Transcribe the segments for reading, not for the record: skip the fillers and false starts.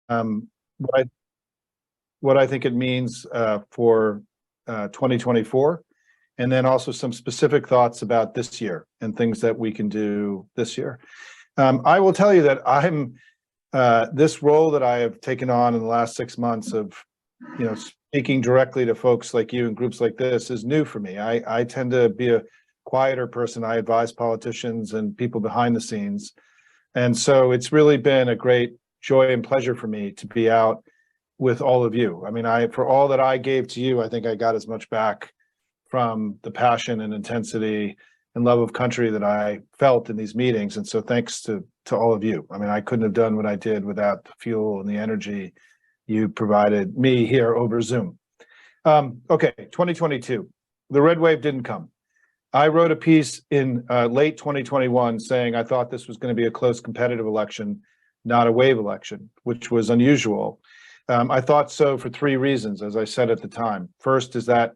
what I what I think it means for 2024, and then also some specific thoughts about this year and things that we can do this year. I will tell you that I'm this role that I have taken on in the last 6 months of, speaking directly to folks like you and groups like this is new for me. I tend to be a quieter person. I advise politicians and people behind the scenes. And so it's really been a great joy and pleasure for me to be out with all of you. I mean, for all that I gave to you, I think I got as much back from the passion and intensity and love of country that I felt in these meetings. And so thanks to all of you. I mean, I couldn't have done what I did without the fuel and the energy you provided me here over Zoom. Okay, 2022, the red wave didn't come. I wrote a piece in late 2021 saying I thought this was going to be a close competitive election, not a wave election, which was unusual. I thought so for 3 reasons, as I said at the time. First is that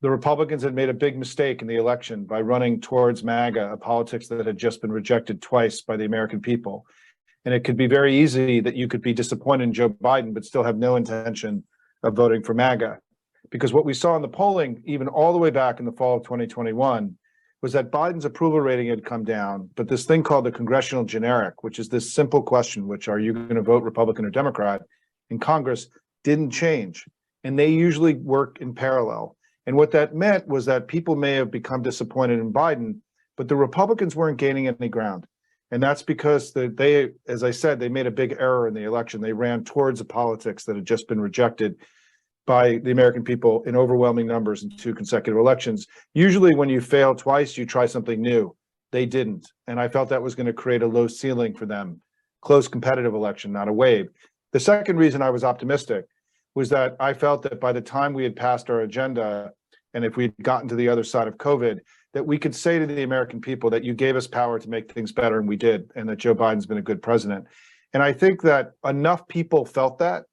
the Republicans had made a big mistake in the election by running towards MAGA, a politics that had just been rejected twice by the American people. And it could be very easy that you could be disappointed in Joe Biden, but still have no intention of voting for MAGA. Because what we saw in the polling, even all the way back in the fall of 2021, was that Biden's approval rating had come down, but this thing called the congressional generic, which is this simple question, which are you going to vote Republican or Democrat in Congress, didn't change. And they usually work in parallel. And what that meant was that people may have become disappointed in Biden, but the Republicans weren't gaining any ground. And that's because they, as I said, they made a big error in the election. They ran towards a politics that had just been rejected by the American people in overwhelming numbers in 2 consecutive elections. Usually when you fail twice, you try something new. They didn't. And I felt that was going to create a low ceiling for them. Close competitive election, not a wave. The second reason I was optimistic was that I felt that by the time we had passed our agenda, and if we'd gotten to the other side of COVID, that we could say to the American people that you gave us power to make things better, and we did, and that Joe Biden's been a good president. And I think that enough people felt that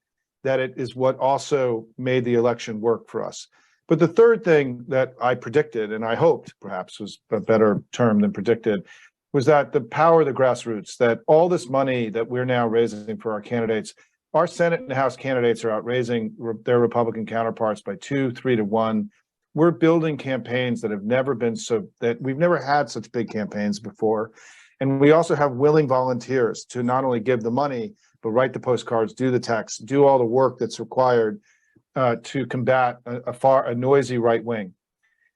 it is what also made the election work for us. But the third thing that I predicted, and I hoped perhaps was a better term than predicted, was that the power of the grassroots, that all this money that we're now raising for our candidates, our Senate and House candidates are out raising their Republican counterparts by 2, 3 to 1. We're building campaigns that have never been that we've never had such big campaigns before. And we also have willing volunteers to not only give the money, but write the postcards, do the text, do all the work that's required to combat a noisy right wing.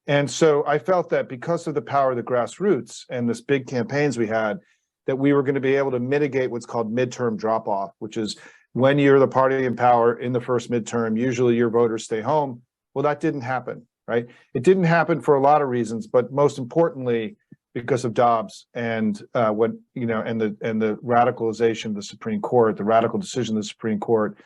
And so I felt that because of the power of the grassroots and this big campaigns we had, that we were going to be able to mitigate what's called midterm drop off, which is when you're the party in power in the first midterm, usually your voters stay home. Well, that didn't happen, right? It didn't happen for a lot of reasons, but most importantly, because of Dobbs and and the radicalization of the Supreme Court, the radical decision of the Supreme Court,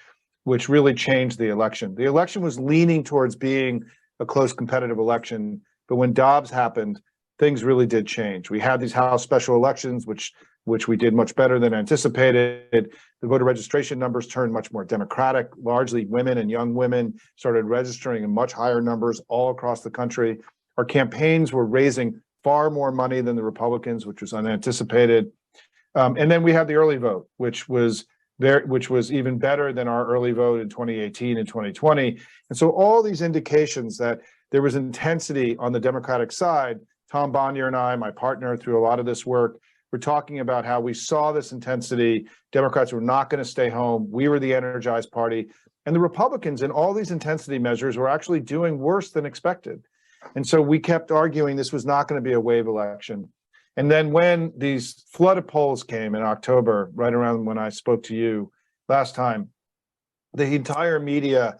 which really changed the election. The election was leaning towards being a close competitive election, but when Dobbs happened, things really did change. We had these House special elections, which we did much better than anticipated. The voter registration numbers turned much more democratic. Largely women and young women started registering in much higher numbers all across the country. Our campaigns were raising far more money than the Republicans, which was unanticipated. And then we had the early vote, which was even better than our early vote in 2018 and 2020. And so all these indications that there was intensity on the Democratic side. Tom Bonnier and I, my partner through a lot of this work, we're talking about how we saw this intensity. Democrats were not going to stay home. We were the energized party. And the Republicans in all these intensity measures were actually doing worse than expected. And so we kept arguing this was not going to be a wave election. And then when these flood of polls came in October, right around when I spoke to you last time, the entire media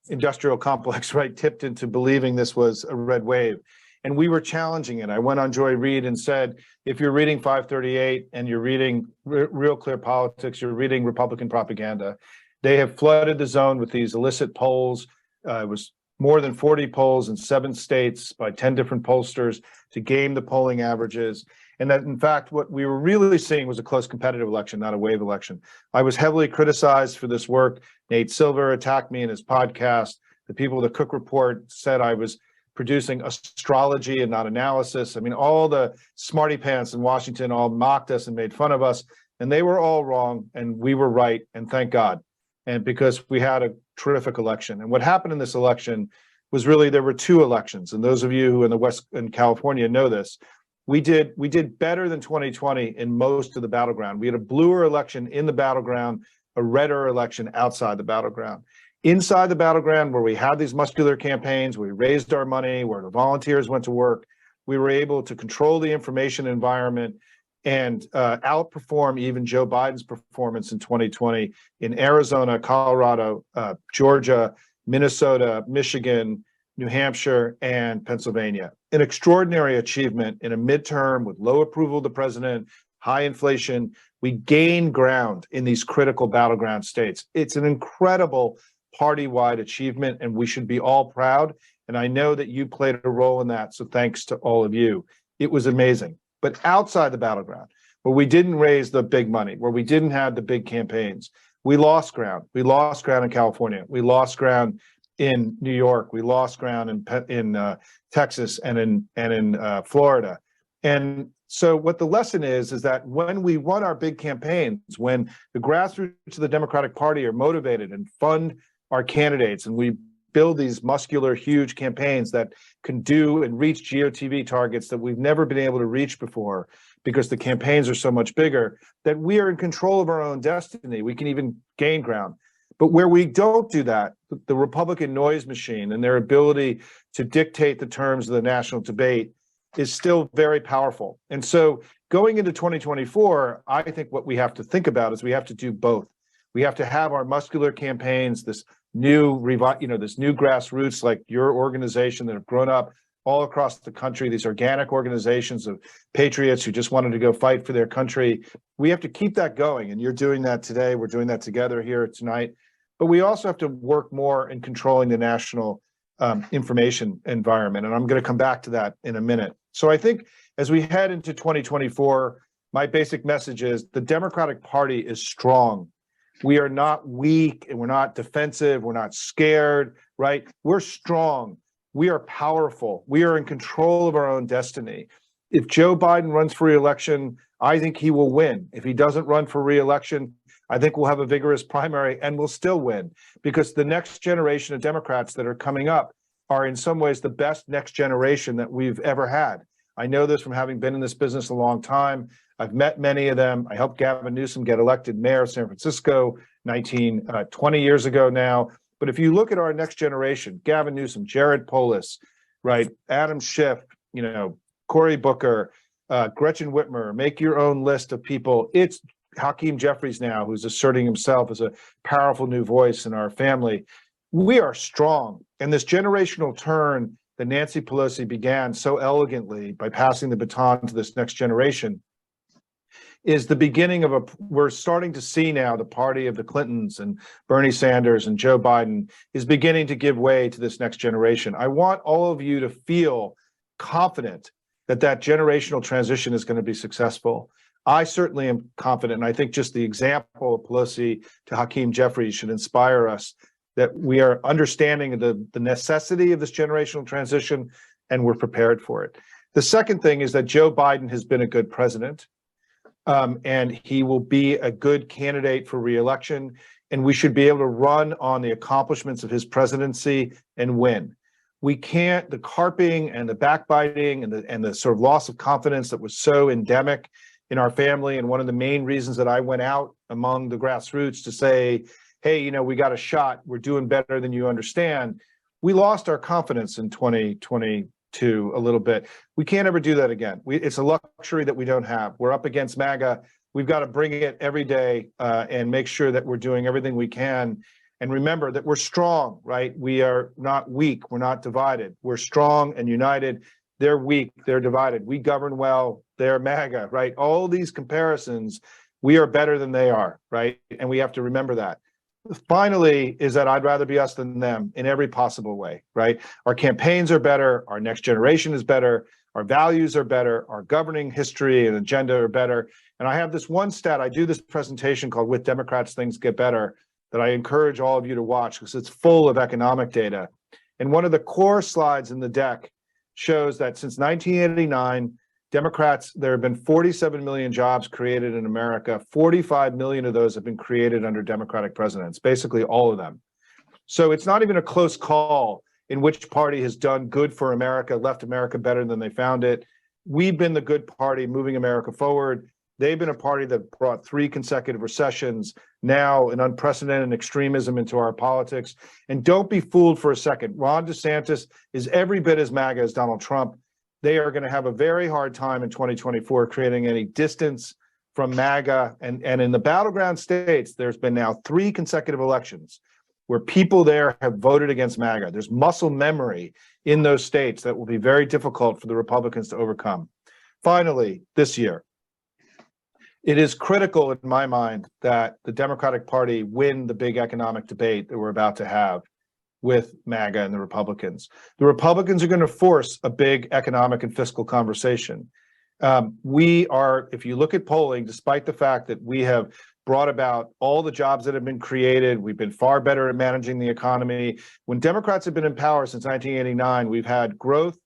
industrial complex, right, tipped into believing this was a red wave. And we were challenging it. I went on Joy Reid and said, if you're reading 538 and you're reading Real Clear Politics, you're reading Republican propaganda. They have flooded the zone with these illicit polls. It was more than 40 polls in 7 states by 10 different pollsters to game the polling averages. And that, in fact, what we were really seeing was a close competitive election, not a wave election. I was heavily criticized for this work. Nate Silver attacked me in his podcast. The people of the Cook Report said I was producing astrology and not analysis. I mean, all the smarty pants in Washington all mocked us and made fun of us, and they were all wrong, and we were right, and thank God. and because we had a terrific election. And what happened in this election was really there were two elections. And those of you who in the West in California know this. We did better than 2020 in most of the battleground. We had a bluer election in the battleground, a redder election outside the battleground. Inside the battleground, where we had these muscular campaigns, we raised our money, where the volunteers went to work, we were able to control the information environment and outperform even Joe Biden's performance in 2020 in Arizona, Colorado, Georgia, Minnesota, Michigan, New Hampshire, and Pennsylvania. An extraordinary achievement in a midterm with low approval of the president, high inflation. We gained ground in these critical battleground states. It's an incredible party-wide achievement, and we should be all proud. And I know that you played a role in that, so thanks to all of you. It was amazing. But outside the battleground, where we didn't raise the big money, where we didn't have the big campaigns, we lost ground. We lost ground in California. We lost ground in New York. We lost ground in Texas and in Florida. And so what the lesson is that when we run our big campaigns, when the grassroots of the Democratic Party are motivated and fund our candidates, and we build these muscular, huge campaigns that can do and reach GOTV targets that we've never been able to reach before because the campaigns are so much bigger, that we are in control of our own destiny. We can even gain ground. But where we don't do that, the Republican noise machine and their ability to dictate the terms of the national debate is still very powerful. And so going into 2024, I think what we have to think about is we have to do both. We have to have our muscular campaigns, this new grassroots like your organization that have grown up all across the country, these organic organizations of patriots who just wanted to go fight for their country. We have to keep that going, and you're doing that today. We're doing that together here tonight. But we also have to work more in controlling the national information environment, and I'm going to come back to that in a minute. So I think as we head into 2024, my basic message is the Democratic Party is strong. We are not weak, and we're not defensive. We're not scared, right? We're strong. We are powerful. We are in control of our own destiny. If Joe Biden runs for re-election, I think he will win. If he doesn't run for re-election, I think we'll have a vigorous primary and we'll still win, because the next generation of Democrats that are coming up are in some ways the best next generation that we've ever had. I know this from having been in this business a long time. I've met many of them. I helped Gavin Newsom get elected mayor of San Francisco 20 years ago now. But if you look at our next generation, Gavin Newsom, Jared Polis, right, Adam Schiff, Cory Booker, Gretchen Whitmer, make your own list of people. It's Hakeem Jeffries now, who's asserting himself as a powerful new voice in our family. We are strong. And this generational turn that Nancy Pelosi began so elegantly by passing the baton to this next generation is the beginning of we're starting to see now the party of the Clintons and Bernie Sanders and Joe Biden is beginning to give way to this next generation. I want all of you to feel confident that that generational transition is going to be successful. I certainly am confident, and I think just the example of Pelosi to Hakeem Jeffries should inspire us that we are understanding the necessity of this generational transition, and we're prepared for it. The second thing is that Joe Biden has been a good president. And he will be a good candidate for re-election, and we should be able to run on the accomplishments of his presidency and win. We can't, the carping and the backbiting and the sort of loss of confidence that was so endemic in our family, and one of the main reasons that I went out among the grassroots to say, hey, we got a shot, we're doing better than you understand. We lost our confidence in 2022 a little bit. We can't ever do that again. It's a luxury that we don't have. We're up against MAGA. We've got to bring it every day and make sure that we're doing everything we can. And remember that we're strong, right? We are not weak. We're not divided. We're strong and united. They're weak. They're divided. We govern well. They're MAGA, right? All these comparisons, we are better than they are, right? And we have to remember that. Finally, is that I'd rather be us than them in every possible way, right? Our campaigns are better, our next generation is better, our values are better, our governing history and agenda are better. And I have this one stat, I do this presentation called With Democrats, Things Get Better, that I encourage all of you to watch because it's full of economic data. And one of the core slides in the deck shows that since 1989, Democrats, there have been 47 million jobs created in America. 45 million of those have been created under Democratic presidents, basically all of them. So it's not even a close call in which party has done good for America, left America better than they found it. We've been the good party moving America forward. They've been a party that brought 3 consecutive recessions, now an unprecedented extremism into our politics. And don't be fooled for a second. Ron DeSantis is every bit as MAGA as Donald Trump. They are going to have a very hard time in 2024 creating any distance from MAGA. And in the battleground states, there's been now 3 consecutive elections where people there have voted against MAGA. There's muscle memory in those states that will be very difficult for the Republicans to overcome. Finally, this year, it is critical in my mind that the Democratic Party win the big economic debate that we're about to have with MAGA and the Republicans. The Republicans are going to force a big economic and fiscal conversation. We are, if you look at polling, despite the fact that we have brought about all the jobs that have been created, we've been far better at managing the economy. When Democrats have been in power since 1989, we've had growth,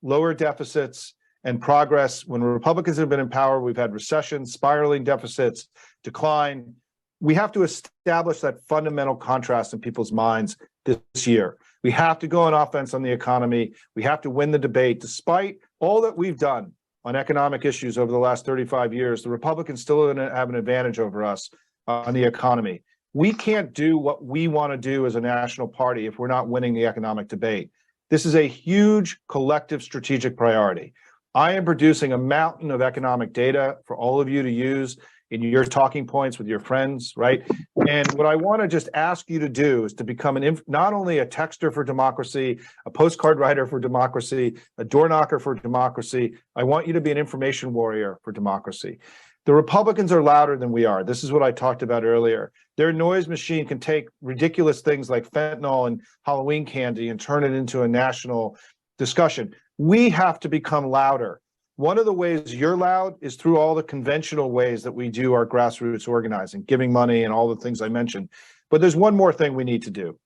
lower deficits, and progress. When Republicans have been in power, we've had recession, spiraling deficits, decline. We have to establish that fundamental contrast in people's minds this year. We have to go on offense on the economy. We have to win the debate. Despite all that we've done on economic issues over the last 35 years, the Republicans still have an advantage over us on the economy. We can't do what we want to do as a national party if we're not winning the economic debate. This is a huge collective strategic priority. I am producing a mountain of economic data for all of you to use in your talking points with your friends, right? And what I want to just ask you to do is to become not only a texter for democracy, a postcard writer for democracy, a door knocker for democracy. I want you to be an information warrior for democracy. The Republicans are louder than we are. This is what I talked about earlier. Their noise machine can take ridiculous things like fentanyl and Halloween candy and turn it into a national discussion. We have to become louder. One of the ways you're loud is through all the conventional ways that we do our grassroots organizing, giving money and all the things I mentioned. But there's one more thing we need to do.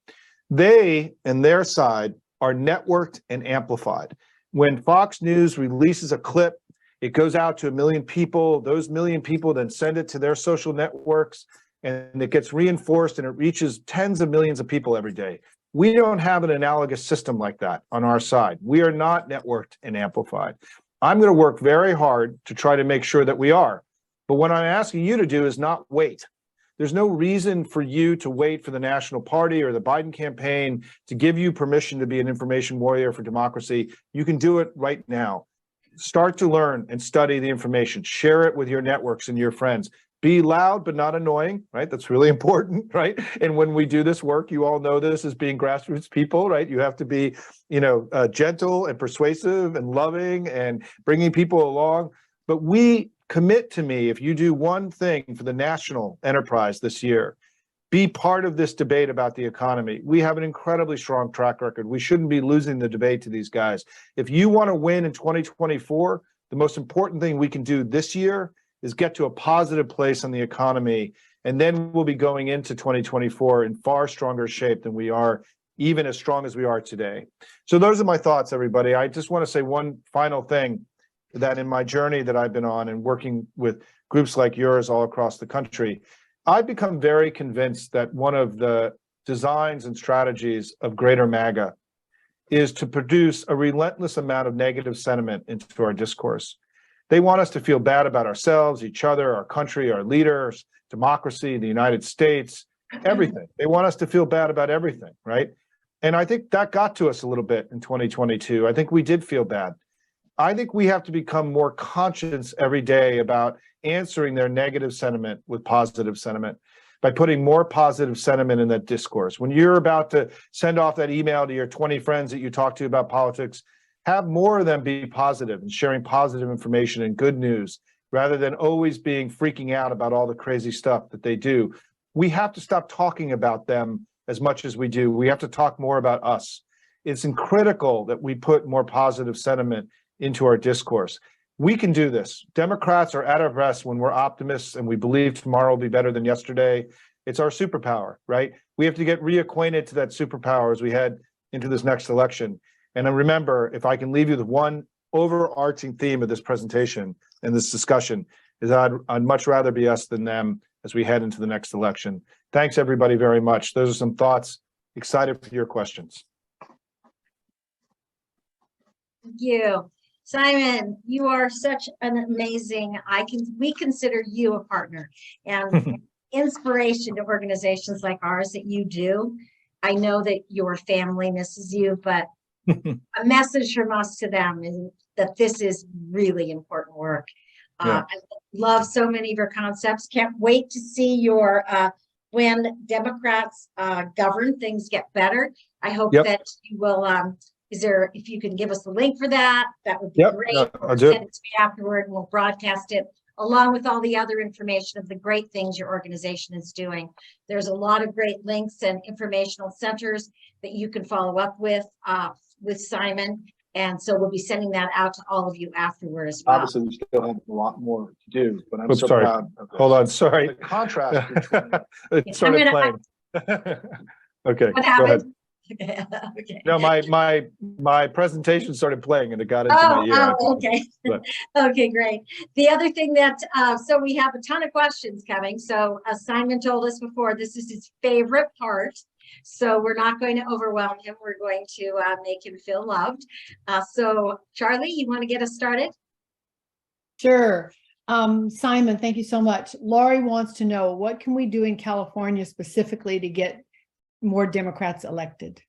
They and their side are networked and amplified. When Fox News releases a clip, it goes out to 1 million people. Those 1 million people then send it to their social networks, and it gets reinforced and it reaches tens of millions of people every day. We don't have an analogous system like that on our side. We are not networked and amplified. I'm going to work very hard to try to make sure that we are. But what I'm asking you to do is not wait. There's no reason for you to wait for the National Party or the Biden campaign to give you permission to be an information warrior for democracy. You can do it right now. Start to learn and study the information. Share it with your networks and your friends. Be loud, but not annoying, right? That's really important, right? And when we do this work, you all know this as being grassroots people, right? You have to be, gentle and persuasive and loving and bringing people along. But we commit to me, if you do one thing for the national enterprise this year, be part of this debate about the economy. We have an incredibly strong track record. We shouldn't be losing the debate to these guys. If you want to win in 2024, the most important thing we can do this year is get to a positive place on the economy, and then we'll be going into 2024 in far stronger shape than we are, even as strong as we are today. So those are my thoughts, everybody. I just want to say one final thing, that in my journey that I've been on and working with groups like yours all across the country, I've become very convinced that one of the designs and strategies of Greater MAGA is to produce a relentless amount of negative sentiment into our discourse. They want us to feel bad about ourselves, each other, our country, our leaders, democracy, the United States, everything. They want us to feel bad about everything, right? And I think that got to us a little bit in 2022. I think we did feel bad. I think we have to become more conscious every day about answering their negative sentiment with positive sentiment by putting more positive sentiment in that discourse. When you're about to send off that email to your 20 friends that you talk to about politics, have more of them be positive and sharing positive information and good news rather than always freaking out about all the crazy stuff that they do. We have to stop talking about them as much as we do. We have to talk more about us. It's critical that we put more positive sentiment into our discourse. We can do this. Democrats are at our best when we're optimists and we believe tomorrow will be better than yesterday. It's our superpower, right? We have to get reacquainted to that superpower as we head into this next election. And then remember, if I can leave you with one overarching theme of this presentation and this discussion is I'd much rather be us than them as we head into the next election. Thanks, everybody, very much. Those are some thoughts. Excited for your questions. Thank you. Simon, you are such an amazing, we consider you a partner and inspiration to organizations like ours that you do. I know that your family misses you, but a message from us to them is that this is really important work. I love so many of your concepts. Can't wait to see your when Democrats govern, things get better. I hope that you will. If you can give us the link for that, that would be great. I'll do it. Send it to me afterward, and we'll broadcast it along with all the other information of the great things your organization is doing. There's a lot of great links and informational centers that you can follow up with Simon. And so we'll be sending that out to all of you afterward as well. Obviously, we still have a lot more to do, but I'm so sorry. proud of this. Hold on, sorry. The contrast between It started playing. Okay, What go happened? ahead. Okay. No, my presentation started playing and it got into my ear. Okay. Okay, great. The other thing that, so we have a ton of questions coming. So as Simon told us before, this is his favorite part. So we're not going to overwhelm him. We're going to make him feel loved. So Charlie, you want to get us started? Sure. Simon, thank you so much. Laurie wants to know, what can we do in California specifically to get more Democrats elected?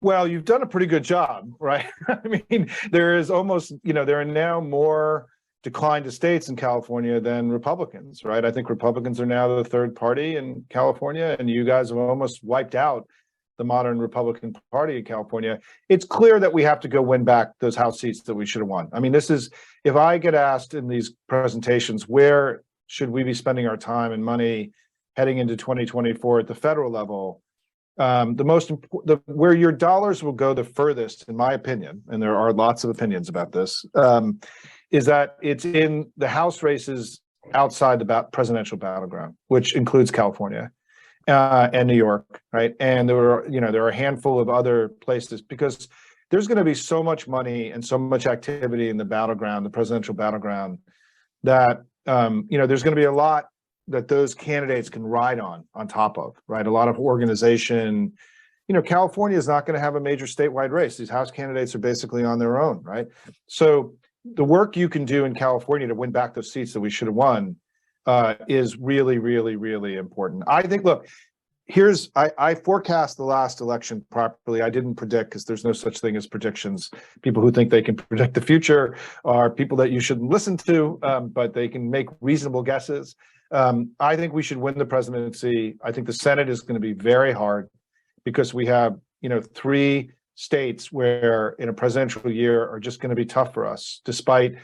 Well, you've done a pretty good job, right? I mean, there is almost, there are now more decline to states in California than Republicans, right? I think Republicans are now the third party in California, and you guys have almost wiped out the modern Republican Party in California. It's clear that we have to go win back those House seats that we should have won. I mean, this is, if I get asked in these presentations, where should we be spending our time and money heading into 2024 at the federal level, where your dollars will go the furthest, in my opinion, and there are lots of opinions about this, is that it's in the House races outside the presidential battleground, which includes California and New York, right? And there are a handful of other places, because there's going to be so much money and so much activity in the battleground, the presidential battleground, that there's going to be a lot that those candidates can ride on top of, right? A lot of organization. California is not going to have a major statewide race. These House candidates are basically on their own, right? So the work you can do in California to win back those seats that we should have won is really, really, really important. I think, look, I forecast the last election properly. I didn't predict, because there's no such thing as predictions. People who think they can predict the future are people that you shouldn't listen to, but they can make reasonable guesses. I think we should win the presidency. I think the Senate is going to be very hard, because we have, 3 states where in a presidential year are just going to be tough for us, despite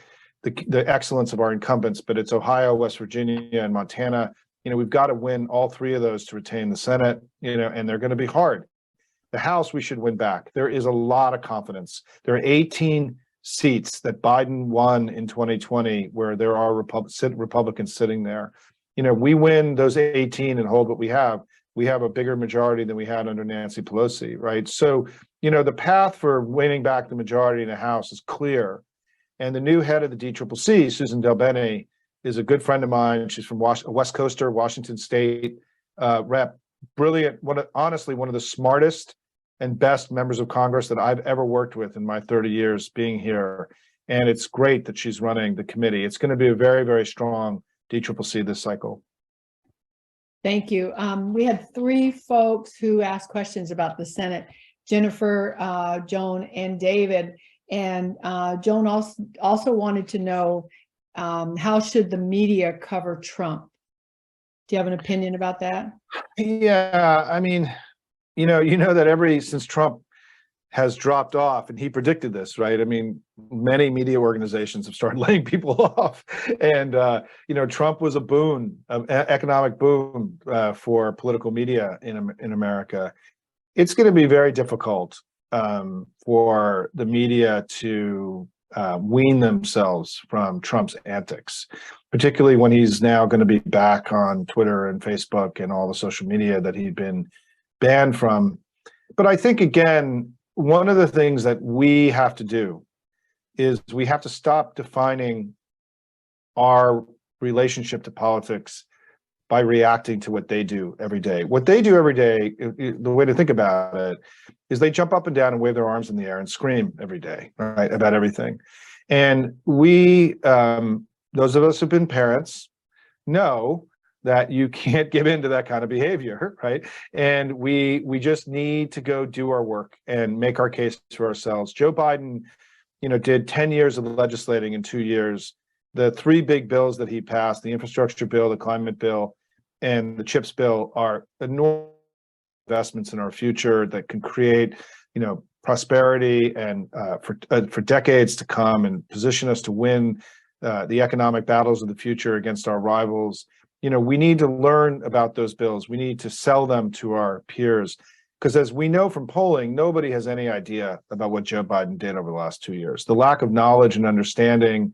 the excellence of our incumbents. But it's Ohio, West Virginia, and Montana. We've got to win all 3 of those to retain the Senate, and they're going to be hard. The House, we should win back. There is a lot of confidence. There are 18 seats that Biden won in 2020 where there are Republicans sitting there. We win those 18 and hold what we have a bigger majority than we had under Nancy Pelosi, right? So, the path for winning back the majority in the House is clear. And the new head of the DCCC, Susan DelBene, is a good friend of mine. She's from a West Coaster, Washington State rep, brilliant, honestly, one of the smartest and best members of Congress that I've ever worked with in my 30 years being here. And it's great that she's running the committee. It's going to be a very, very strong DCCC this cycle. Thank you. We had 3 folks who asked questions about the Senate: Jennifer, Joan, and David. And Joan also wanted to know, how should the media cover Trump? Do you have an opinion about that? Yeah, I mean, that since Trump has dropped off, and he predicted this, right? I mean, many media organizations have started laying people off, and Trump was a boon, an economic boom for political media in America. It's going to be very difficult for the media to wean themselves from Trump's antics, particularly when he's now going to be back on Twitter and Facebook and all the social media that he'd been banned from. But I think, again, one of the things that we have to do is we have to stop defining our relationship to politics by reacting to what they do every day. What they do every day, the way to think about it, is they jump up and down and wave their arms in the air and scream every day, right, about everything. And we, those of us who've been parents, know that you can't give in to that kind of behavior, right? And we just need to go do our work and make our case for ourselves. Joe Biden, did 10 years of legislating in 2 years. The three big bills that he passed, the infrastructure bill, the climate bill, and the CHIPS bill, are enormous investments in our future that can create, prosperity and for decades to come, and position us to win the economic battles of the future against our rivals. We need to learn about those bills. We need to sell them to our peers, because as we know from polling, nobody has any idea about what Joe Biden did over the last 2 years. The lack of knowledge and understanding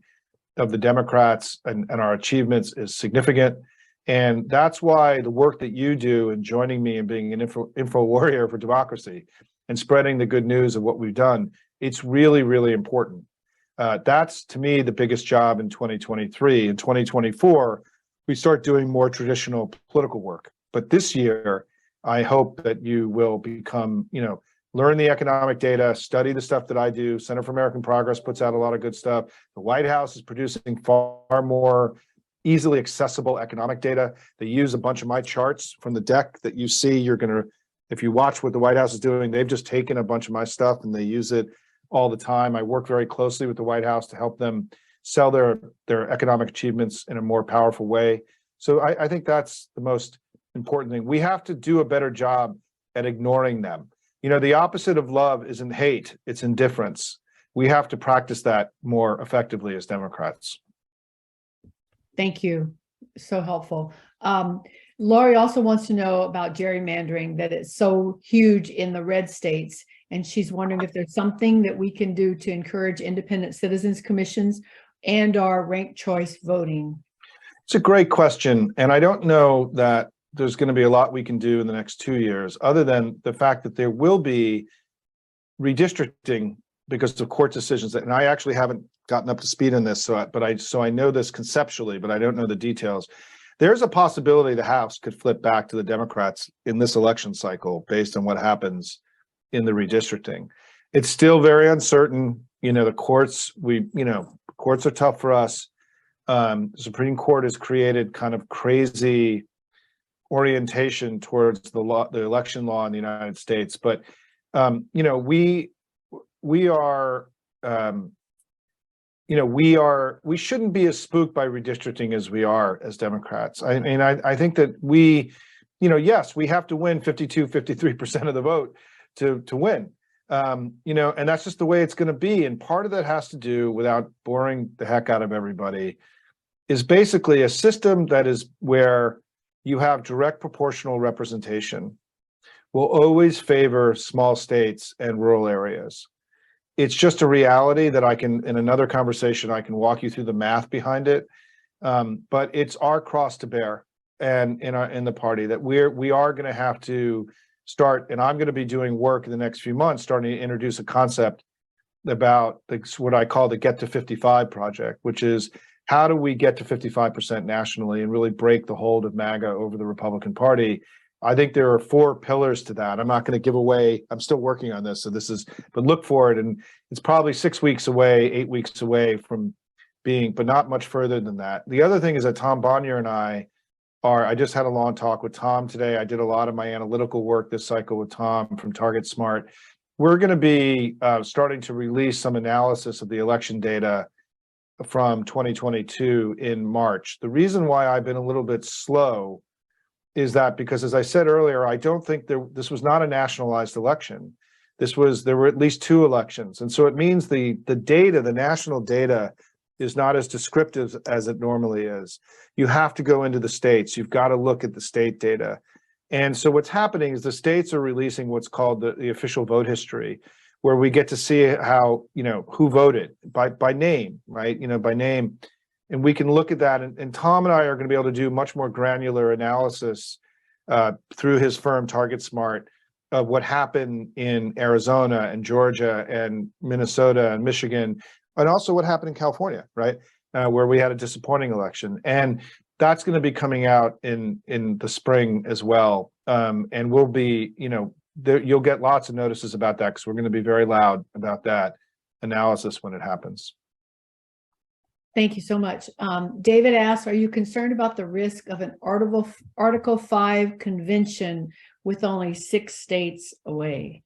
of the Democrats and our achievements is significant. And that's why the work that you do in joining me and being an info warrior for democracy and spreading the good news of what we've done, it's really, really important. That's, to me, the biggest job in 2023. In 2024, we start doing more traditional political work. But this year, I hope that you will become, learn the economic data, study the stuff that I do. Center for American Progress puts out a lot of good stuff. The White House is producing far more easily accessible economic data. They use a bunch of my charts from the deck that you see. If you watch what the White House is doing, they've just taken a bunch of my stuff and they use it all the time. I work very closely with the White House to help them sell their economic achievements in a more powerful way. So I think that's the most important thing. We have to do a better job at ignoring them. The opposite of love isn't hate, it's indifference. We have to practice that more effectively as Democrats. Thank you. So helpful. Lori also wants to know about gerrymandering, that it's so huge in the red states. And she's wondering if there's something that we can do to encourage independent citizens commissions and our ranked choice voting. It's a great question. And I don't know that there's going to be a lot we can do in the next 2 years, other than the fact that there will be redistricting because of court decisions. And I actually haven't gotten up to speed on this, so I know this conceptually, but I don't know the details. There's a possibility the House could flip back to the Democrats in this election cycle based on what happens in the redistricting. It's still very uncertain. The courts, courts are tough for us. The Supreme Court has created kind of crazy orientation towards the election law in the United States. But we shouldn't be as spooked by redistricting as we are as Democrats. I think that yes, we have to win 53% of the vote to win. And that's just the way it's going to be. And part of that has to do, without boring the heck out of everybody, is basically a system that is where you have direct proportional representation will always favor small states and rural areas. It's just a reality that in another conversation, I can walk you through the math behind it. But it's our cross to bear, and in the party, that we are going to have to start, and I'm going to be doing work in the next few months, starting to introduce a concept about what I call the Get to 55 project, which is how do we get to 55% nationally and really break the hold of MAGA over the Republican Party. I think there are 4 pillars to that. I'm not going to give away, I'm still working on this, but look for it. And it's probably 6 weeks away, 8 weeks away from being, but not much further than that. The other thing is that Tom Bonnier and I just had a long talk with Tom today. I did a lot of my analytical work this cycle with Tom from Target Smart. We're going to be starting to release some analysis of the election data from 2022 in March. The reason why I've been a little bit slow is that because, as I said earlier, I don't think this was not a nationalized election. There were at least 2 elections. And so it means the data, the national data, is not as descriptive as it normally is. You have to go into the states. You've got to look at the state data. And so what's happening is the states are releasing what's called the official vote history, where we get to see how, who voted by name, right? By name. And we can look at that. And Tom and I are going to be able to do much more granular analysis through his firm, Target Smart, of what happened in Arizona and Georgia and Minnesota and Michigan, and also what happened in California, right? Where we had a disappointing election. And that's going to be coming out in the spring as well. And we'll be, you'll get lots of notices about that because we're going to be very loud about that analysis when it happens. Thank you so much. David asks, are you concerned about the risk of an Article 5 convention with only 6 states away?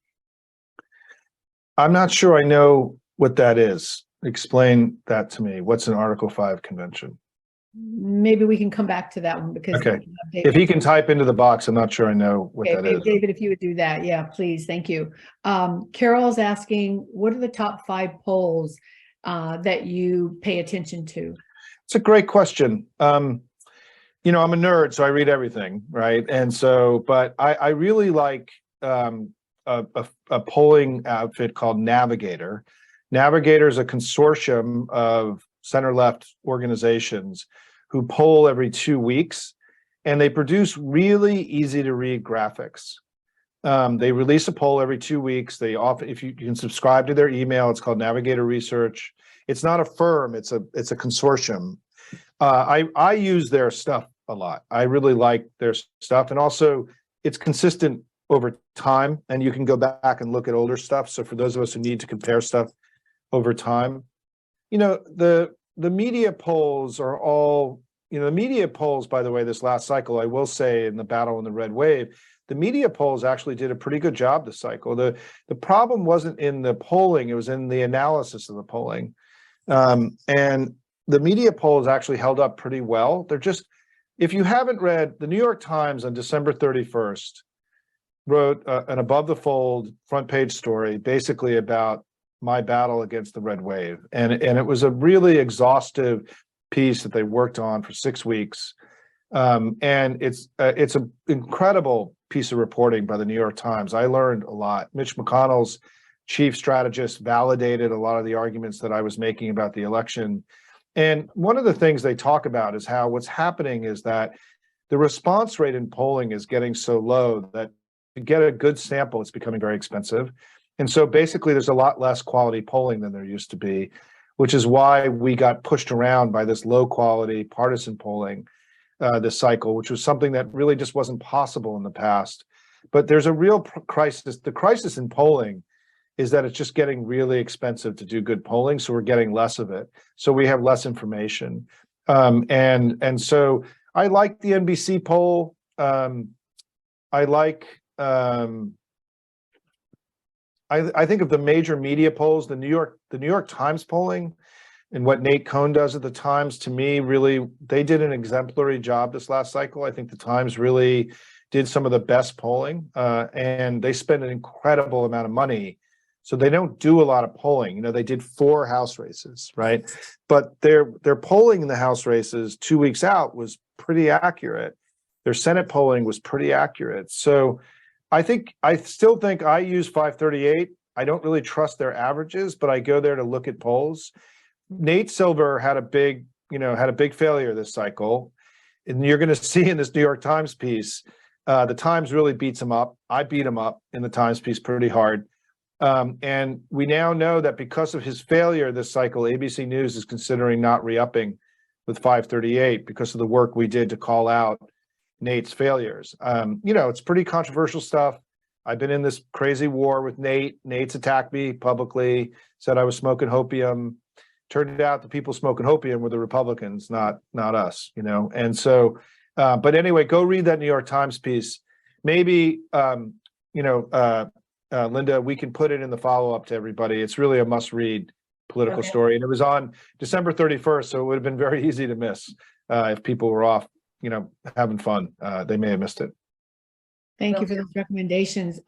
I'm not sure I know what that is. Explain that to me. What's an Article 5 convention? Maybe we can come back to that one because Okay. If he can type into the box, I'm not sure I know what that is. David, if you would do that, yeah, please, thank you. Carol's asking, what are the top 5 polls that you pay attention to? It's a great question. I'm a nerd, so I read everything, right? And so, but I really like a polling outfit called Navigator. Navigator is a consortium of center-left organizations who poll every 2 weeks, and they produce really easy-to-read graphics. They release a poll every 2 weeks. They often, if you can subscribe to their email, it's called Navigator Research. It's not a firm; it's a consortium. I use their stuff a lot. I really like their stuff, and also it's consistent over time, and you can go back and look at older stuff. So for those of us who need to compare stuff over time, the media polls are all, the media polls, by the way, this last cycle, I will say, in the battle in the red wave, the media polls actually did a pretty good job this cycle. The problem wasn't in the polling, it was in the analysis of the polling. And the media polls actually held up pretty well. They're just, if you haven't read, the New York Times on December 31st wrote an above the fold front page story basically about my battle against the red wave. And it was a really exhaustive piece that they worked on for 6 weeks. And it's an incredible piece of reporting by the New York Times. I learned a lot. Mitch McConnell's chief strategist validated a lot of the arguments that I was making about the election. And one of the things they talk about is how what's happening is that the response rate in polling is getting so low that to get a good sample, it's becoming very expensive. And so basically there's a lot less quality polling than there used to be, which is why we got pushed around by this low quality partisan polling this cycle, which was something that really just wasn't possible in the past. But there's a real crisis. The crisis in polling is that it's just getting really expensive to do good polling. So we're getting less of it. So we have less information. And so I like the NBC poll. I like, I think of the major media polls, the New York Times polling and what Nate Cohn does at the Times, to me, really, they did an exemplary job this last cycle. I think the Times really did some of the best polling, and they spend an incredible amount of money. So they don't do a lot of polling. They did 4 House races, right? But their polling in the House races 2 weeks out was pretty accurate. Their Senate polling was pretty accurate. So I still think I use 538. I don't really trust their averages, but I go there to look at polls. Nate Silver had a big failure this cycle. And you're going to see in this New York Times piece, the Times really beats him up. I beat him up in the Times piece pretty hard. And we now know that because of his failure this cycle, ABC News is considering not re-upping with 538 because of the work we did to call out Nate's failures. It's pretty controversial stuff. I've been in this crazy war with Nate. Nate's attacked me publicly, said I was smoking hopium. Turned out the people smoking hopium were the Republicans, not us, And so, but anyway, go read that New York Times piece. Maybe, Linda, we can put it in the follow-up to everybody. It's really a must-read political story. And it was on December 31st, so it would have been very easy to miss if people were off, having fun. They may have missed it. Thank you for those recommendations.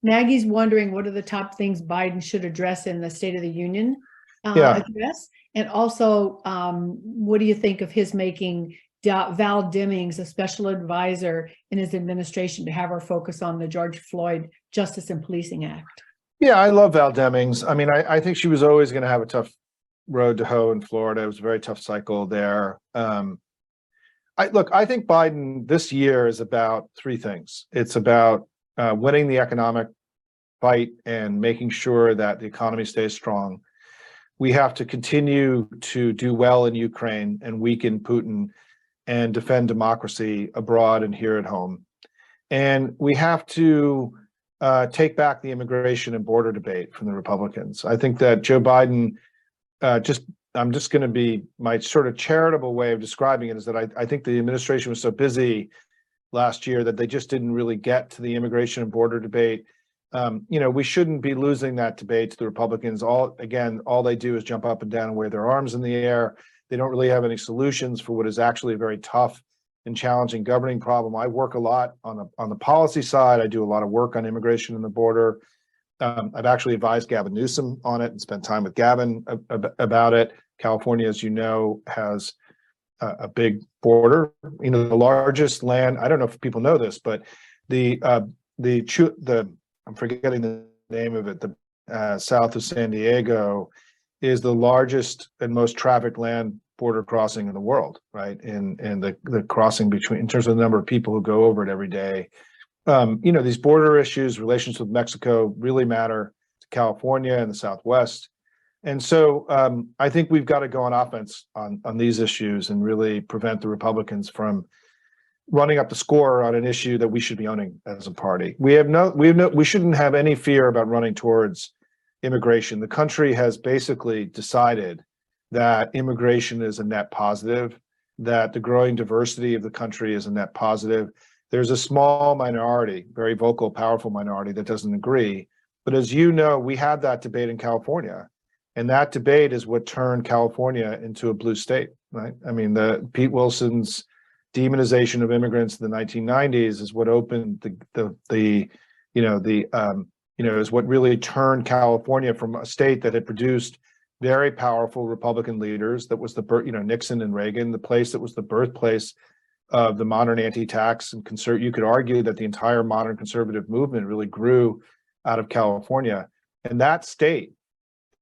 Maggie's wondering, what are the top things Biden should address in the State of the Union address? And also, what do you think of his making Val Demings a special advisor in his administration to have her focus on the George Floyd Justice and Policing Act? Yeah, I love Val Demings. I mean, I think she was always going to have a tough road to hoe in Florida. It was a very tough cycle there. I think Biden this year is about 3 things. It's about winning the economic fight and making sure that the economy stays strong. we have to continue to do well in Ukraine and weaken Putin and defend democracy abroad and here at home. And we have to take back the immigration and border debate from the Republicans. I think that Joe Biden, I'm just going to be, my sort of charitable way of describing it is that I think the administration was so busy last year that they just didn't really get to the immigration and border debate. We shouldn't be losing that debate to the Republicans. All they do is jump up and down and wave their arms in the air. They don't really have any solutions for what is actually a very tough and challenging governing problem. I work a lot on the policy side. I do a lot of work on immigration and the border. I've actually advised Gavin Newsom on it and spent time with Gavin about it. California, as you know, has a big border. The largest land. I don't know if people know this, but I'm forgetting the name of it. The south of San Diego is the largest and most trafficked land border crossing in the world, right? And the crossing between, in terms of the number of people who go over it every day. These border issues, relations with Mexico really matter to California and the Southwest. And so I think we've got to go on offense on these issues and really prevent the Republicans from running up the score on an issue that we should be owning as a party. We shouldn't have any fear about running towards immigration. The country has basically decided that immigration is a net positive, that the growing diversity of the country is a net positive. There's a small minority, very vocal, powerful minority that doesn't agree. But as you know, we had that debate in California. And that debate is what turned California into a blue state, right? I mean, Pete Wilson's demonization of immigrants in the 1990s is what opened is what really turned California from a state that had produced very powerful Republican leaders. That was Nixon and Reagan, the place that was the birthplace of the modern anti-tax and you could argue that the entire modern conservative movement really grew out of California. And that state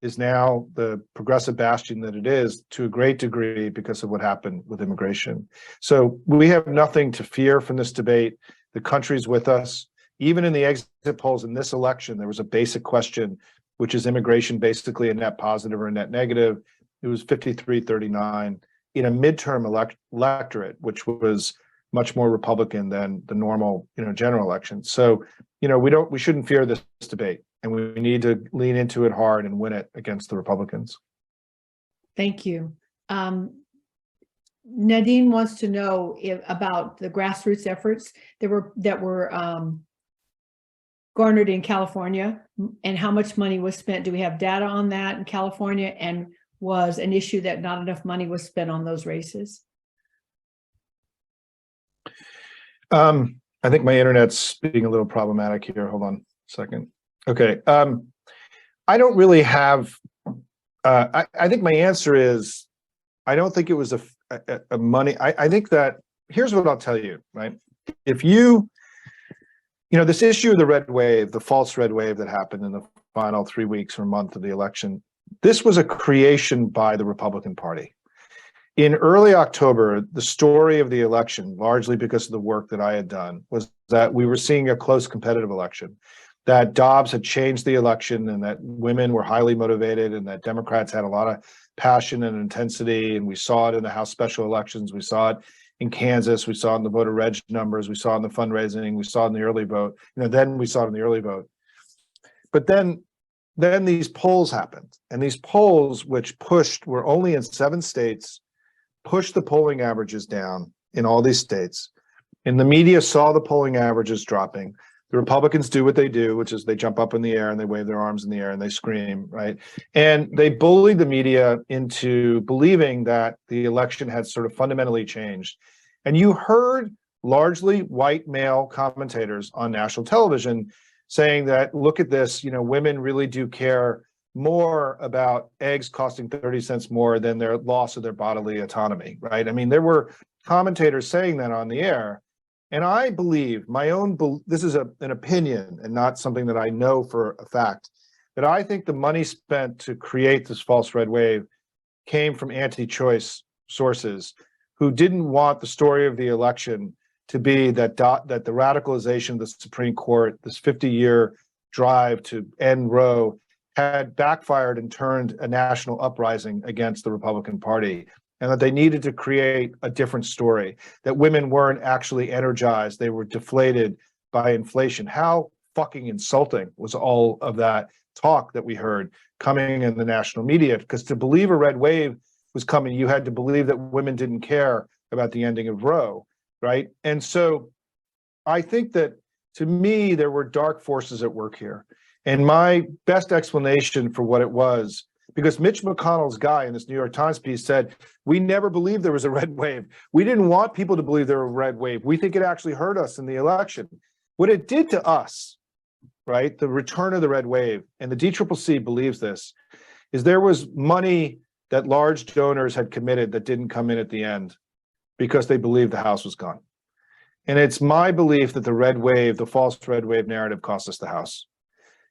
is now the progressive bastion that it is to a great degree because of what happened with immigration. So we have nothing to fear from this debate. The country's with us. Even in the exit polls in this election, there was a basic question, which is immigration basically a net positive or a net negative? It was 53-39 in a midterm electorate, which was much more Republican than the normal, general election. So, we shouldn't fear this debate, and we need to lean into it hard and win it against the Republicans. Thank you. Nadine wants to know about the grassroots efforts that were garnered in California and how much money was spent. Do we have data on that in California? And was an issue that not enough money was spent on those races? I think my internet's being a little problematic here. Hold on a second. Okay. I don't really have, I think my answer is, I don't think it was a money. I think that, here's what I'll tell you, right? If this issue of the red wave, the false red wave that happened in the final 3 weeks or month of the election, this was a creation by the Republican Party. In early October, the story of the election, largely because of the work that I had done, was that we were seeing a close competitive election, that Dobbs had changed the election and that women were highly motivated and that Democrats had a lot of passion and intensity. And we saw it in the House special elections. We saw it in Kansas. We saw it in the voter reg numbers. We saw it in the fundraising. We saw it in the early vote. Then we saw it in the early vote. But then these polls happened. And these polls, which were only in 7 states, pushed the polling averages down in all these states. And the media saw the polling averages dropping. The Republicans do what they do, which is they jump up in the air and they wave their arms in the air and they scream, right? And they bullied the media into believing that the election had sort of fundamentally changed. And you heard largely white male commentators on national television saying that, look at this, women really do care more about eggs costing 30 cents more than their loss of their bodily autonomy, right? I mean, there were commentators saying that on the air. And I believe this is an opinion and not something that I know for a fact, that I think the money spent to create this false red wave came from anti-choice sources who didn't want the story of the election to be that the radicalization of the Supreme Court, this 50-year drive to end Roe, had backfired and turned a national uprising against the Republican Party, and that they needed to create a different story, that women weren't actually energized, they were deflated by inflation. How fucking insulting was all of that talk that we heard coming in the national media? Because to believe a red wave was coming, you had to believe that women didn't care about the ending of Roe, right? And so I think that, to me, there were dark forces at work here. And my best explanation for what it was, because Mitch McConnell's guy in this New York Times piece said, we never believed there was a red wave. We didn't want people to believe there was a red wave. We think it actually hurt us in the election. What it did to us, right, the return of the red wave, and the DCCC believes this, is there was money that large donors had committed that didn't come in at the end because they believed the House was gone. And it's my belief that the red wave, the false red wave narrative, cost us the House.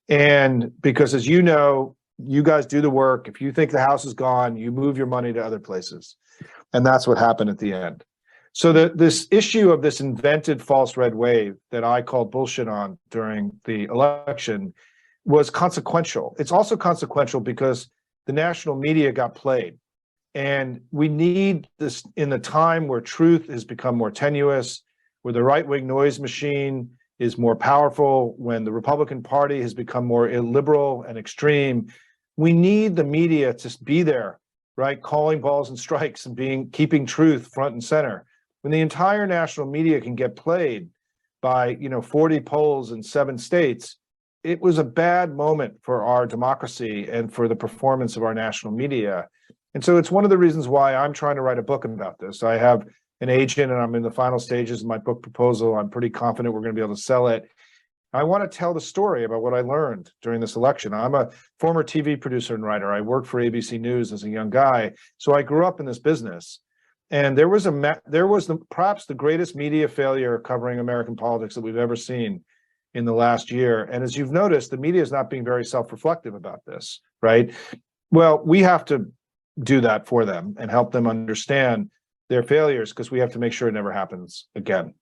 And because, as you know, you guys do the work. If you think the House is gone, you move your money to other places. And that's what happened at the end. So this issue of this invented false red wave that I called bullshit on during the election was consequential. It's also consequential because the national media got played. And we need this in the time where truth has become more tenuous, where the right-wing noise machine is more powerful, when the Republican Party has become more illiberal and extreme. We need the media to be there, right? Calling balls and strikes and keeping truth front and center. When the entire national media can get played by, 40 polls in 7 states, it was a bad moment for our democracy and for the performance of our national media. And so it's one of the reasons why I'm trying to write a book about this. I have an agent and I'm in the final stages of my book proposal. I'm pretty confident we're going to be able to sell it. I want to tell the story about what I learned during this election. I'm a former TV producer and writer. I worked for ABC News as a young guy. So I grew up in this business. And there was perhaps the greatest media failure covering American politics that we've ever seen in the last year. And as you've noticed, the media is not being very self-reflective about this, right? Well, we have to do that for them and help them understand their failures, because we have to make sure it never happens again.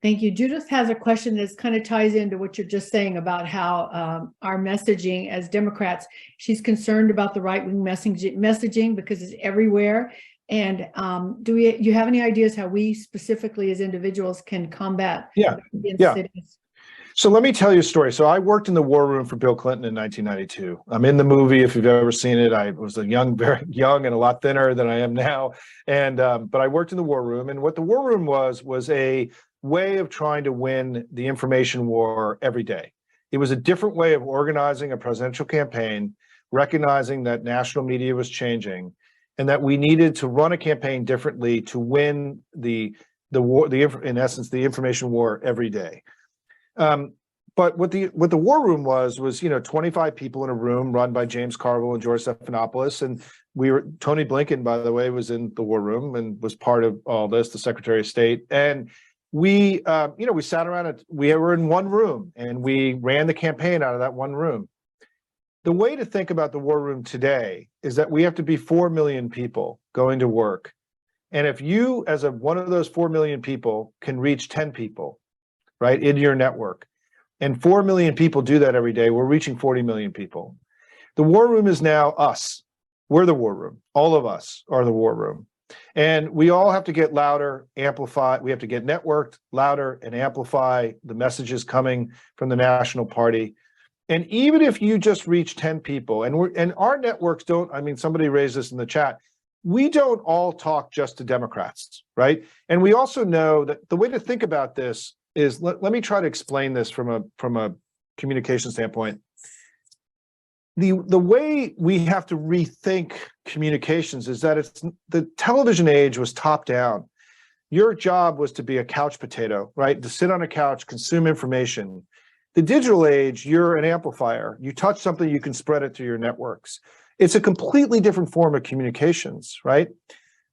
Thank you. Judith has a question that kind of ties into what you're just saying about how our messaging as Democrats, she's concerned about the right-wing messaging because it's everywhere. And do you have any ideas how we specifically as individuals can combat cities? So let me tell you a story. So I worked in the war room for Bill Clinton in 1992. I'm in the movie, if you've ever seen it. I was very young and a lot thinner than I am now. And but I worked in the war room. And what the war room was a way of trying to win the information war every day. It was a different way of organizing a presidential campaign, recognizing that national media was changing, and that we needed to run a campaign differently to win the war, in essence, the information war every day. But what the war room was 25 people in a room run by James Carville and George Stephanopoulos, and Tony Blinken, by the way, was in the war room and was part of all this, the Secretary of State, and we sat around we were in one room and we ran the campaign out of that one room. The way to think about the war room today is that we have to be 4 million people going to work. And if you, as one of those 4 million people, can reach 10 people, right, in your network, and 4 million people do that every day, we're reaching 40 million people. The war room is now us. We're the war room. All of us are the war room. And we all have to get louder, amplify. We have to get networked, louder, and amplify the messages coming from the national party. And even if you just reach 10 people, and our networks don't, somebody raised this in the chat, we don't all talk just to Democrats, right? And we also know that the way to think about this is, let me try to explain this from a communication standpoint. The way we have to rethink communications is that the television age was top down. Your job was to be a couch potato, right? To sit on a couch, consume information. The digital age, you're an amplifier. You touch something, you can spread it through your networks. It's a completely different form of communications, right?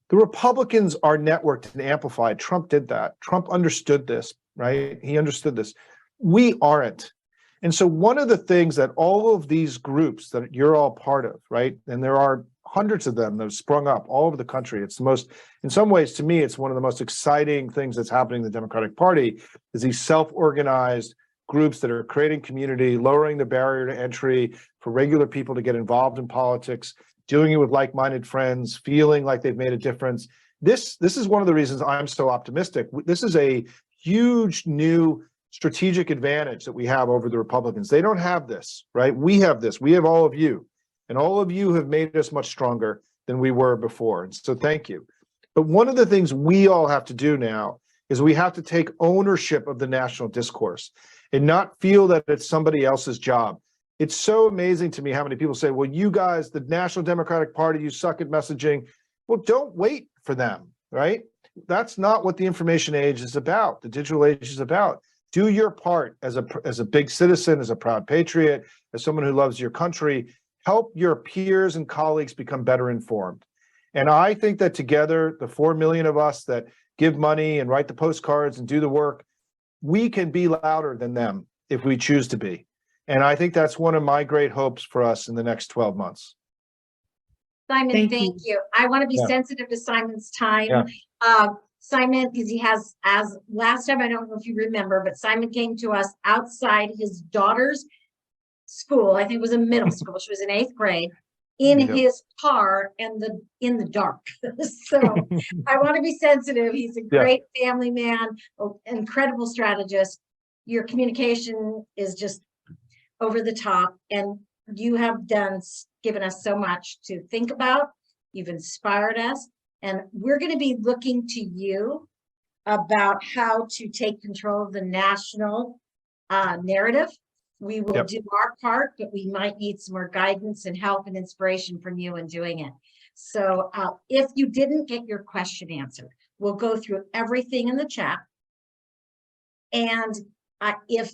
The Republicans are networked and amplified. Trump did that. Trump understood this, right? He understood this. We aren't. And so one of the things that all of these groups that you're all part of, right? And there are hundreds of them that have sprung up all over the country. It's the most, in some ways, to me, it's one of the most exciting things that's happening in the Democratic Party, is these self-organized groups that are creating community, lowering the barrier to entry for regular people to get involved in politics, doing it with like-minded friends, feeling like they've made a difference. This is one of the reasons I'm so optimistic. This is a huge new strategic advantage that we have over the Republicans. They don't have this, right? We have this. We have all of you, and all of you have made us much stronger than we were before. And so thank you. But one of the things we all have to do now is we have to take ownership of the national discourse and not feel that it's somebody else's job. It's so amazing to me how many people say, well, you guys, the National Democratic Party, you suck at messaging. Well, don't wait for them, right? That's not what the information age is about. The digital age is about. Do your part as a big citizen, as a proud patriot, as someone who loves your country. Help your peers and colleagues become better informed. And I think that together, the 4 million of us that give money and write the postcards and do the work, we can be louder than them if we choose to be. And I think that's one of my great hopes for us in the next 12 months. Simon, thank you. I want to be sensitive to Simon's time. Simon, because he has, as last time, I don't know if you remember, but Simon came to us outside his daughter's school. I think it was a middle school. She was in 8th grade, in his car and in the dark. So I want to be sensitive. He's a great family man, incredible strategist. Your communication is just over the top, and you have given us so much to think about. You've inspired us, and we're going to be looking to you about how to take control of the national narrative. We will do our part, but we might need some more guidance and help and inspiration from you in doing it. So if you didn't get your question answered, we'll go through everything in the chat. And if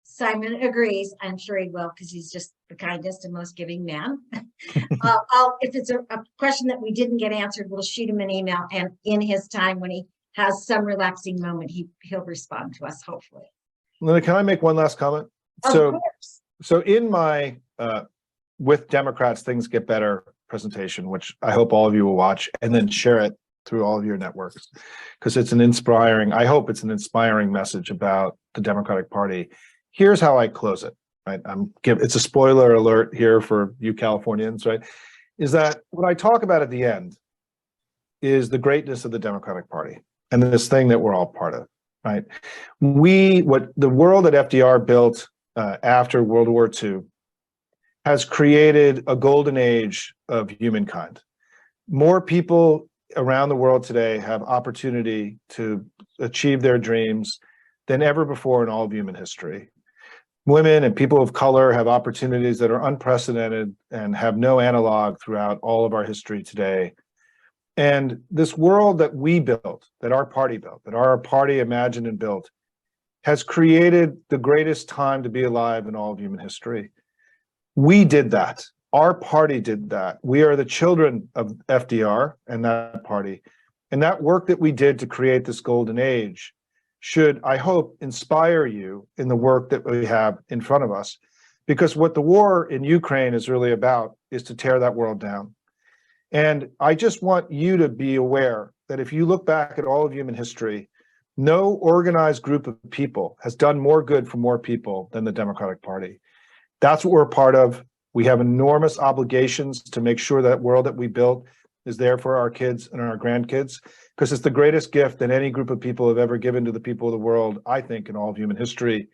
Simon agrees, I'm sure he will, because he's just the kindest and most giving man. If it's a question that we didn't get answered, we'll shoot him an email, and in his time, when he has some relaxing moment, he'll respond to us, hopefully. Linda, can I make one last comment? Of course. So in my With Democrats Things Get Better presentation, which I hope all of you will watch and then share it through all of your networks, because it's an inspiring, I hope it's an inspiring message about the Democratic Party. Here's how I close it, right? It's a spoiler alert here for you Californians, right? Is that what I talk about at the end is the greatness of the Democratic Party and this thing that we're all part of, right? What the world that FDR built after World War II has created a golden age of humankind. More people around the world today have opportunity to achieve their dreams than ever before in all of human history. Women and people of color have opportunities that are unprecedented and have no analog throughout all of our history today. And this world that we built, that our party built, that our party imagined and built, has created the greatest time to be alive in all of human history. We did that. Our party did that. We are the children of FDR and that party. And that work that we did to create this golden age should, I hope, inspire you in the work that we have in front of us. Because what the war in Ukraine is really about is to tear that world down. And I just want you to be aware that if you look back at all of human history, no organized group of people has done more good for more people than the Democratic Party. That's what we're part of. We have enormous obligations to make sure that world that we built is there for our kids and our grandkids, because it's the greatest gift that any group of people have ever given to the people of the world, I think, in all of human history.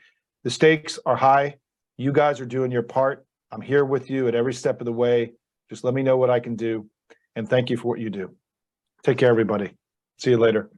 The stakes are high. You guys are doing your part. I'm here with you at every step of the way. Just let me know what I can do. And thank you for what you do. Take care, everybody. See you later.